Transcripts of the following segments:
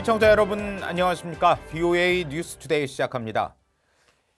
시청자 여러분 안녕하십니까? VOA 뉴스투데이 시작합니다.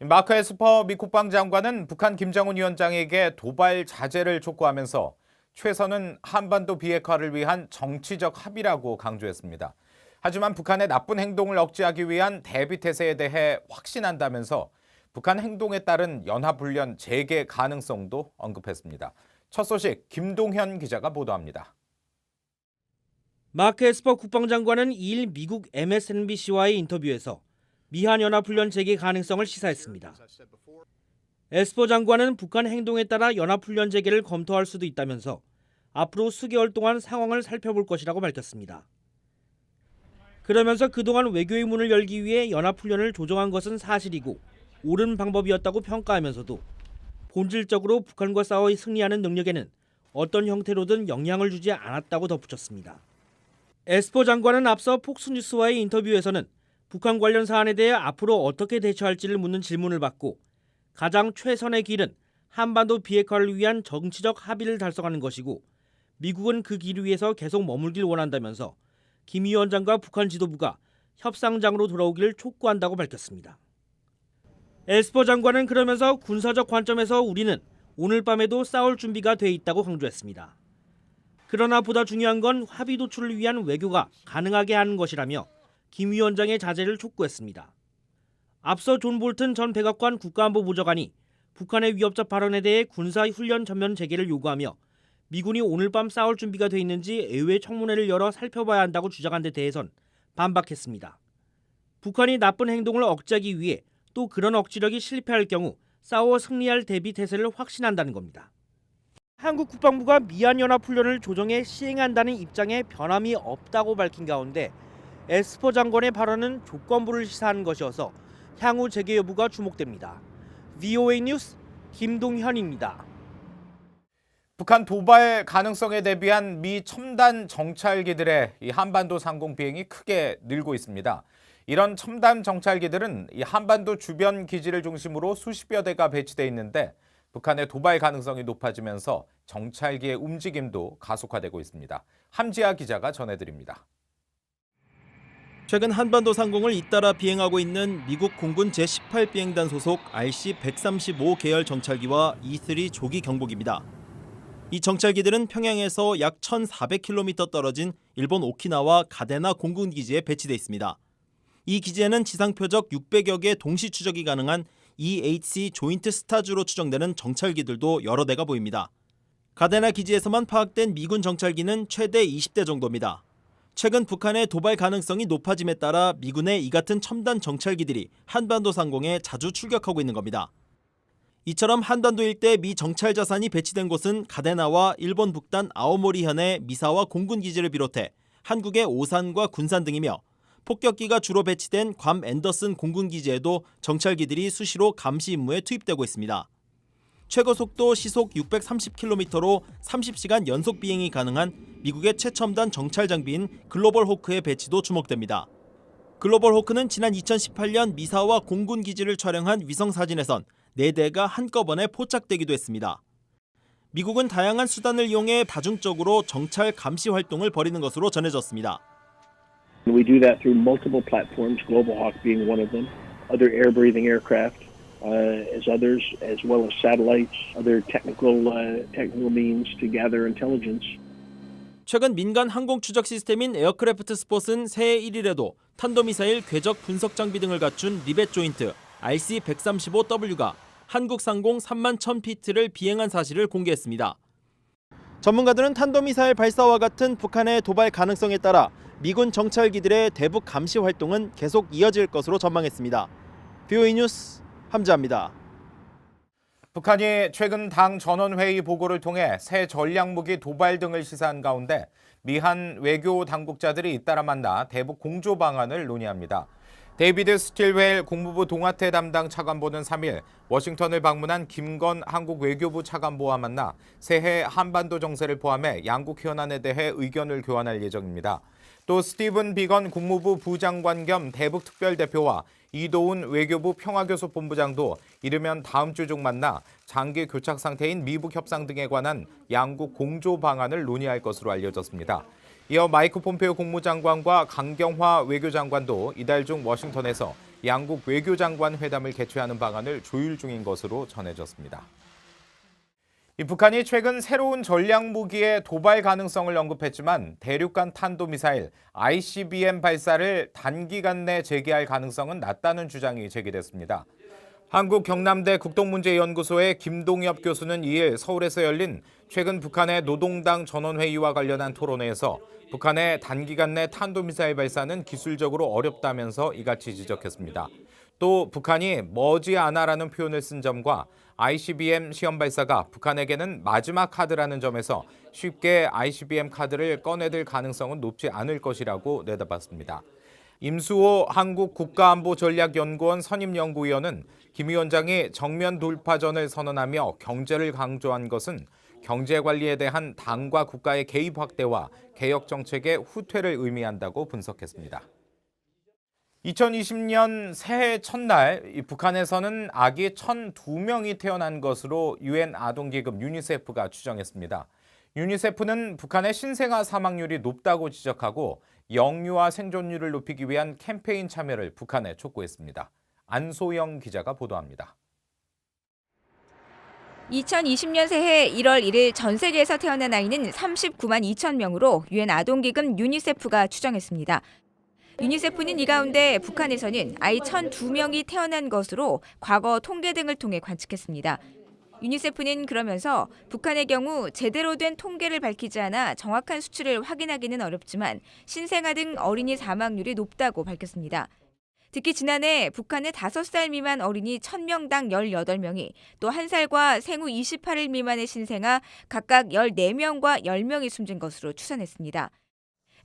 마크 에스퍼 미 국방장관은 북한 김정은 위원장에게 도발 자제를 촉구하면서 최선은 한반도 비핵화를 위한 정치적 합의라고 강조했습니다. 하지만 북한의 나쁜 행동을 억제하기 위한 대비태세에 대해 확신한다면서 북한 행동에 따른 연합훈련 재개 가능성도 언급했습니다. 첫 소식 김동현 기자가 보도합니다. 마크 에스퍼 국방장관은 2일 미국 MSNBC와의 인터뷰에서 미한 연합훈련 재개 가능성을 시사했습니다. 에스퍼 장관은 북한 행동에 따라 연합훈련 재개를 검토할 수도 있다면서 앞으로 수개월 동안 상황을 살펴볼 것이라고 밝혔습니다. 그러면서 그동안 외교의 문을 열기 위해 연합훈련을 조정한 것은 사실이고 옳은 방법이었다고 평가하면서도 본질적으로 북한과 싸워 승리하는 능력에는 어떤 형태로든 영향을 주지 않았다고 덧붙였습니다. 에스퍼 장관은 앞서 폭스뉴스와의 인터뷰에서는 북한 관련 사안에 대해 앞으로 어떻게 대처할지를 묻는 질문을 받고 가장 최선의 길은 한반도 비핵화를 위한 정치적 합의를 달성하는 것이고 미국은 그 길 위에서 계속 머물길 원한다면서 김 위원장과 북한 지도부가 협상장으로 돌아오기를 촉구한다고 밝혔습니다. 에스퍼 장관은 그러면서 군사적 관점에서 우리는 오늘 밤에도 싸울 준비가 돼 있다고 강조했습니다. 그러나 보다 중요한 건 합의 도출을 위한 외교가 가능하게 하는 것이라며 김 위원장의 자제를 촉구했습니다. 앞서 존 볼튼 전 백악관 국가안보보좌관이 북한의 위협적 발언에 대해 군사훈련 전면 재개를 요구하며 미군이 오늘 밤 싸울 준비가 돼 있는지 의회 청문회를 열어 살펴봐야 한다고 주장한 데 대해선 반박했습니다. 북한이 나쁜 행동을 억제하기 위해 또 그런 억지력이 실패할 경우 싸워 승리할 대비 태세를 확신한다는 겁니다. 한국 국방부가 미한연합훈련을 조정해 시행한다는 입장에 변함이 없다고 밝힌 가운데 에스퍼 장관의 발언은 조건부를 시사하는 것이어서 향후 재개 여부가 주목됩니다. VOA 뉴스 김동현입니다. 북한 도발 가능성에 대비한 미 첨단 정찰기들의 한반도 상공 비행이 크게 늘고 있습니다. 이런 첨단 정찰기들은 한반도 주변 기지를 중심으로 수십여 대가 배치돼 있는데 북한의 도발 가능성이 높아지면서 정찰기의 움직임도 가속화되고 있습니다. 함지아 기자가 전해드립니다. 최근 한반도 상공을 잇따라 비행하고 있는 미국 공군 제18비행단 소속 RC-135 계열 정찰기와 E-3 조기 경보기입니다. 이 정찰기들은 평양에서 약 1,400km 떨어진 일본 오키나와 가데나 공군기지에 배치돼 있습니다. 이 기지에는 지상 표적 600여 개 동시 추적이 가능한 EHC 조인트 스타즈로 추정되는 정찰기들도 여러 대가 보입니다. 가데나 기지에서만 파악된 미군 정찰기는 최대 20대 정도입니다. 최근 북한의 도발 가능성이 높아짐에 따라 미군의 이 같은 첨단 정찰기들이 한반도 상공에 자주 출격하고 있는 겁니다. 이처럼 한반도 일대 미 정찰 자산이 배치된 곳은 가데나와 일본 북단 아오모리현의 미사와 공군기지를 비롯해 한국의 오산과 군산 등이며 폭격기가 주로 배치된 괌 앤더슨 공군기지에도 정찰기들이 수시로 감시 임무에 투입되고 있습니다. 최고 속도 시속 630km로 30시간 연속 비행이 가능한 미국의 최첨단 정찰 장비인 글로벌 호크의 배치도 주목됩니다. 글로벌 호크는 지난 2018년 미사와 공군기지를 촬영한 위성 사진에선 4대가 한꺼번에 포착되기도 했습니다. 미국은 다양한 수단을 이용해 다중적으로 정찰 감시 활동을 벌이는 것으로 전해졌습니다. We do that through multiple platforms, Global Hawk being one of them, other air-breathing aircraft as others, as well as satellites, other technical means to gather intelligence. 최근 민간 항공 추적 시스템인 에어크래프트 스폿은 새해 1일에도 탄도미사일 궤적 분석 장비 등을 갖춘 리벳 조인트 RC-135W가 한국 상공 3만 1000피트를 비행한 사실을 공개했습니다. 전문가들은 탄도미사일 발사와 같은 북한의 도발 가능성에 따라 미군 정찰기들의 대북 감시 활동은 계속 이어질 것으로 전망했습니다. VOA 뉴스 함지아입니다. 북한이 최근 당 전원회의 보고를 통해 새 전략무기 도발 등을 시사한 가운데 미한 외교 당국자들이 잇따라 만나 대북 공조 방안을 논의합니다. 데이비드 스틸웰 국무부 동아태 담당 차관보는 3일 워싱턴을 방문한 김건 한국 외교부 차관보와 만나 새해 한반도 정세를 포함해 양국 현안에 대해 의견을 교환할 예정입니다. 또 스티븐 비건 국무부 부장관 겸 대북특별대표와 이도훈 외교부 평화교섭본부장도 이르면 다음 주 중 만나 장기 교착 상태인 미북 협상 등에 관한 양국 공조 방안을 논의할 것으로 알려졌습니다. 이어 마이크 폼페오 국무장관과 강경화 외교장관도 이달 중 워싱턴에서 양국 외교장관 회담을 개최하는 방안을 조율 중인 것으로 전해졌습니다. 북한이 최근 새로운 전략무기의 도발 가능성을 언급했지만 대륙간 탄도미사일 ICBM 발사를 단기간 내 재개할 가능성은 낮다는 주장이 제기됐습니다. 한국 경남대 국동문제연구소의 김동엽 교수는 2일 서울에서 열린 최근 북한의 노동당 전원회의와 관련한 토론회에서 북한의 단기간 내 탄도미사일 발사는 기술적으로 어렵다면서 이같이 지적했습니다. 또 북한이 머지않아라는 표현을 쓴 점과 ICBM 시험 발사가 북한에게는 마지막 카드라는 점에서 쉽게 ICBM 카드를 꺼내들 가능성은 높지 않을 것이라고 내다봤습니다. 임수호 한국국가안보전략연구원 선임연구위원은 김 위원장이 정면 돌파전을 선언하며 경제를 강조한 것은 경제 관리에 대한 당과 국가의 개입 확대와 개혁 정책의 후퇴를 의미한다고 분석했습니다. 2020년 새해 첫날 북한에서는 아기 1,002명이 태어난 것으로 유엔 아동기금 유니세프가 추정했습니다. 유니세프는 북한의 신생아 사망률이 높다고 지적하고 영유아 생존율을 높이기 위한 캠페인 참여를 북한에 촉구했습니다. 안소영 기자가 보도합니다. 2020년 새해 1월 1일 전 세계에서 태어난 아이는 39만 2천 명으로 유엔 아동기금 유니세프가 추정했습니다. 유니세프는 이 가운데 북한에서는 아이 1,002명이 태어난 것으로 과거 통계 등을 통해 관측했습니다. 유니세프는 그러면서 북한의 경우 제대로 된 통계를 밝히지 않아 정확한 수치를 확인하기는 어렵지만 신생아 등 어린이 사망률이 높다고 밝혔습니다. 특히 지난해 북한의 5살 미만 어린이 1,000명당 18명이 또 1살과 생후 28일 미만의 신생아 각각 14명과 10명이 숨진 것으로 추산했습니다.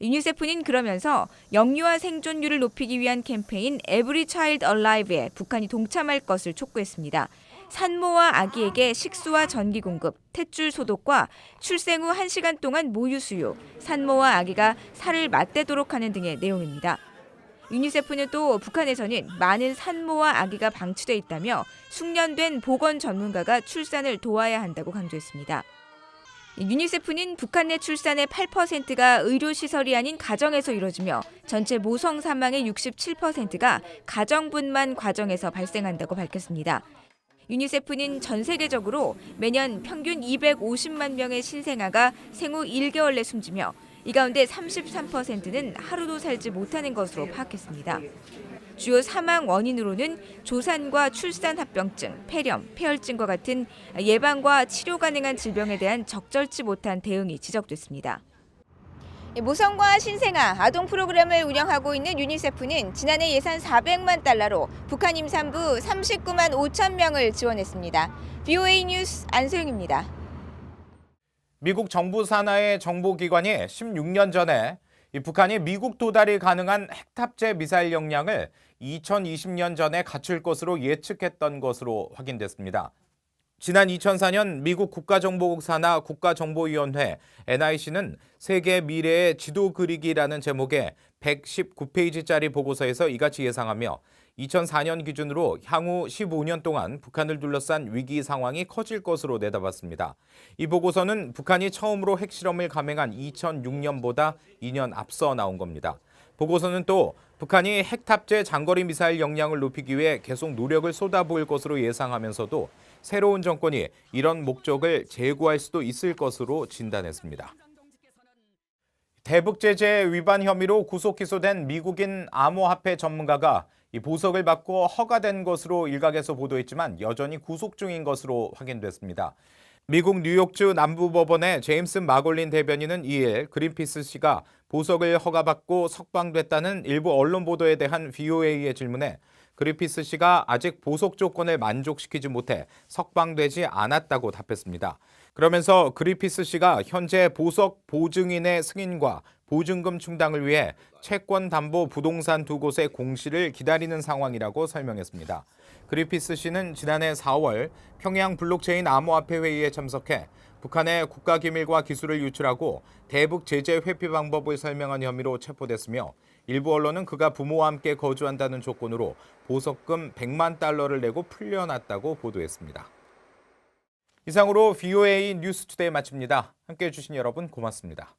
유니세프는 그러면서 영유아 생존율을 높이기 위한 캠페인 Every Child Alive에 북한이 동참할 것을 촉구했습니다. 산모와 아기에게 식수와 전기 공급, 탯줄 소독과 출생 후 1시간 동안 모유 수유, 산모와 아기가 살을 맞대도록 하는 등의 내용입니다. 유니세프는 또 북한에서는 많은 산모와 아기가 방치돼 있다며 숙련된 보건 전문가가 출산을 도와야 한다고 강조했습니다. 유니세프는 북한 내 출산의 8%가 의료시설이 아닌 가정에서 이루어지며 전체 모성 사망의 67%가 가정분만 과정에서 발생한다고 밝혔습니다. 유니세프는 전 세계적으로 매년 평균 250만 명의 신생아가 생후 1개월 내 숨지며 이 가운데 33%는 하루도 살지 못하는 것으로 파악했습니다. 주요 사망 원인으로는 조산과 출산합병증, 폐렴, 폐혈증과 같은 예방과 치료 가능한 질병에 대한 적절치 못한 대응이 지적됐습니다. 모성과 신생아 아동 프로그램을 운영하고 있는 유니세프는 지난해 예산 400만 달러로 북한 임산부 39만 5천 명을 지원했습니다. VOA 뉴스 안소영입니다. 미국 정부 산하의 정보기관이 16년 전에 북한이 미국 도달이 가능한 핵탑재 미사일 역량을 2020년 전에 갖출 것으로 예측했던 것으로 확인됐습니다. 지난 2004년 미국 국가정보국 산하 국가정보위원회 NIC는 세계 미래의 지도 그리기라는 제목의 119페이지짜리 보고서에서 이같이 예상하며 2004년 기준으로 향후 15년 동안 북한을 둘러싼 위기 상황이 커질 것으로 내다봤습니다. 이 보고서는 북한이 처음으로 핵실험을 감행한 2006년보다 2년 앞서 나온 겁니다. 보고서는 또 북한이 핵탑재 장거리 미사일 역량을 높이기 위해 계속 노력을 쏟아부을 것으로 예상하면서도 새로운 정권이 이런 목적을 제고할 수도 있을 것으로 진단했습니다. 대북 제재 위반 혐의로 구속 기소된 미국인 암호화폐 전문가가 이 보석을 받고 허가된 것으로 일각에서 보도했지만 여전히 구속 중인 것으로 확인됐습니다. 미국 뉴욕주 남부법원의 제임스 마골린 대변인은 2일 그린피스 씨가 보석을 허가받고 석방됐다는 일부 언론 보도에 대한 VOA의 질문에 그린피스 씨가 아직 보석 조건을 만족시키지 못해 석방되지 않았다고 답했습니다. 그러면서 그린피스 씨가 현재 보석 보증인의 승인과 보증금 충당을 위해 채권 담보 부동산 두 곳의 공시를 기다리는 상황이라고 설명했습니다. 그린피스 씨는 지난해 4월 평양 블록체인 암호화폐 회의에 참석해 북한의 국가기밀과 기술을 유출하고 대북 제재 회피 방법을 설명한 혐의로 체포됐으며 일부 언론은 그가 부모와 함께 거주한다는 조건으로 보석금 100만 달러를 내고 풀려났다고 보도했습니다. 이상으로 VOA 뉴스투데이 마칩니다. 함께해 주신 여러분 고맙습니다.